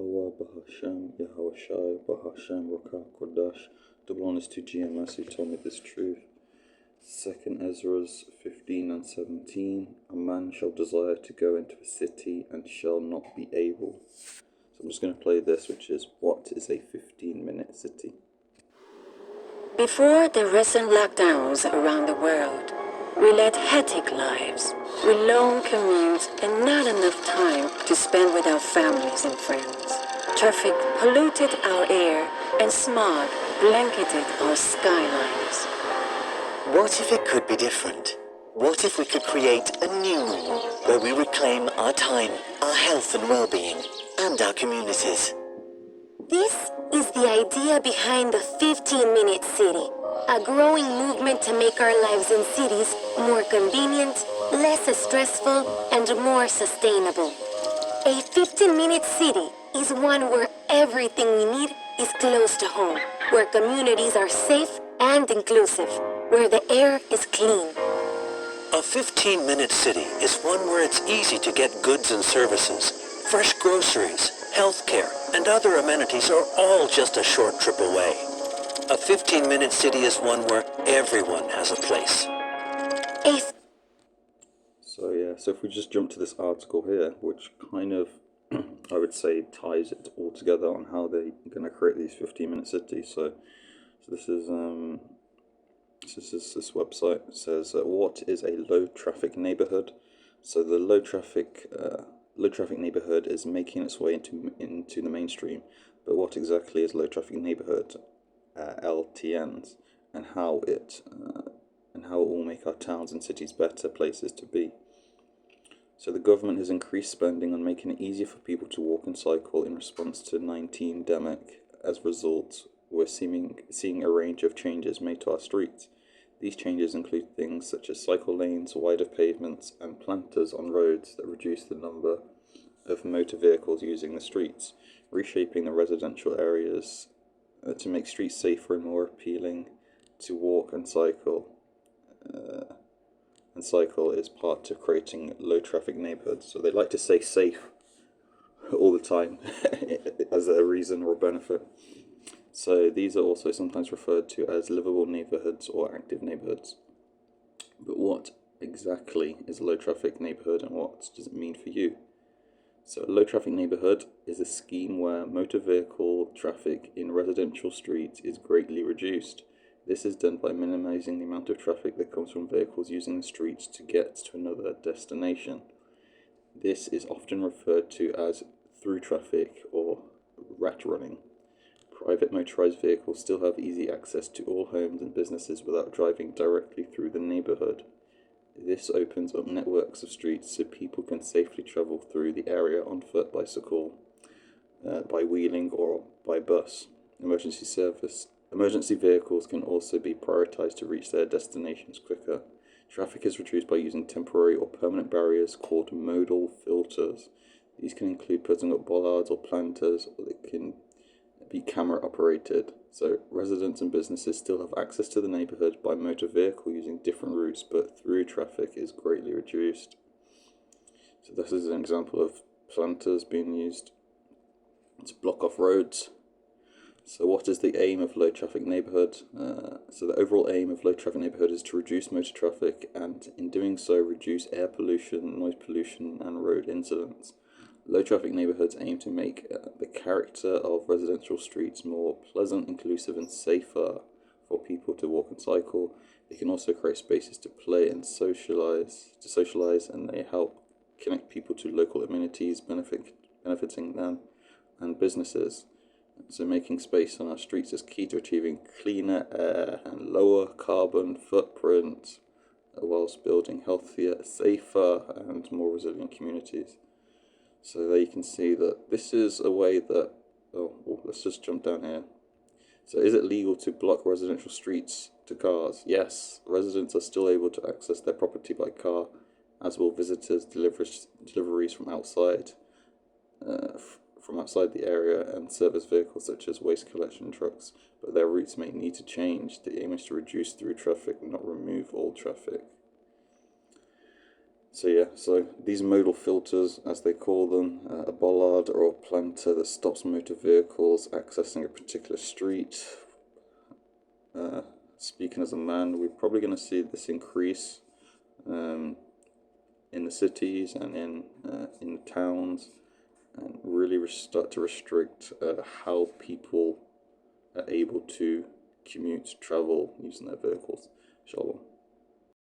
YAHAWAH, BAHASHAM, YAHAWASHI, BAHASHAM, RAWCHAA, QADASH. Double honors to GMS who told me this truth. 2nd Ezra's 15 and 17. A man shall desire to go into a city and shall not be able. So I'm just going to play this, which is, what is a 15-minute city? Before the recent lockdowns around the world, we led hectic lives with long commutes and not enough time to spend with our families and friends. Traffic polluted our air and smog blanketed our skylines. What if it could be different? What if we could create a new moon where we reclaim our time, our health and well-being, and our communities? This is the idea behind the 15-minute city, a growing movement to make our lives in cities more convenient, less stressful, and more sustainable. A 15-minute city is one where everything we need is close to home, where communities are safe and inclusive, where the air is clean. A 15-minute city is one where it's easy to get goods and services, fresh groceries, healthcare, and other amenities are all just a short trip away. A 15-minute city is one where everyone has a place. So if we just jump to this article here, which kind of, I would say, ties it all together on how they're going to create these 15-minute cities. So this is this website. It says, what is a low traffic neighborhood? So the low traffic neighborhood is making its way into the mainstream. But what exactly is low traffic neighborhood, LTNs, and how it will make our towns and cities better places to be? So the government has increased spending on making it easier for people to walk and cycle in response to the -19-demic. As a result, we're seeing a range of changes made to our streets. These changes include things such as cycle lanes, wider pavements, and planters on roads that reduce the number of motor vehicles using the streets, reshaping the residential areas to make streets safer and more appealing to walk and cycle. And cycle is part of creating low traffic neighborhoods. So they like to say safe all the time as a reason or benefit. So these are also sometimes referred to as livable neighborhoods or active neighborhoods. But what exactly is a low traffic neighborhood and what does it mean for you? So a low traffic neighborhood is a scheme where motor vehicle traffic in residential streets is greatly reduced. This is done by minimizing the amount of traffic that comes from vehicles using the streets to get to another destination. This is often referred to as through traffic or rat running. Private motorized vehicles still have easy access to all homes and businesses without driving directly through the neighborhood. This opens up networks of streets so people can safely travel through the area on foot, bicycle, by wheeling, or by bus. Emergency vehicles can also be prioritized to reach their destinations quicker. Traffic is reduced by using temporary or permanent barriers called modal filters. These can include putting up bollards or planters, or they can be camera operated. So residents and businesses still have access to the neighborhood by motor vehicle using different routes, but through traffic is greatly reduced. So this is an example of planters being used to block off roads. So what is the aim of low traffic neighborhood? So the overall aim of low traffic neighborhood is to reduce motor traffic and in doing so reduce air pollution, noise pollution and road incidents. Low traffic neighborhoods aim to make the character of residential streets more pleasant, inclusive and safer for people to walk and cycle. They can also create spaces to play and socialize, and they help connect people to local amenities, benefiting them and businesses. So making space on our streets is key to achieving cleaner air and lower carbon footprint, whilst building healthier, safer and more resilient communities. So there you can see that this is a way that, let's just jump down here. So is it legal to block residential streets to cars? Yes, residents are still able to access their property by car, as will visitors, deliveries from outside the area, and service vehicles such as waste collection trucks, but their routes may need to change. The aim is to reduce through traffic, not remove all traffic. So yeah, so these modal filters, as they call them, a bollard or a planter that stops motor vehicles accessing a particular street. Speaking as a man, we're probably going to see this increase in the cities and in the towns, and really start to restrict how people are able to commute, travel using their vehicles. Inshallah.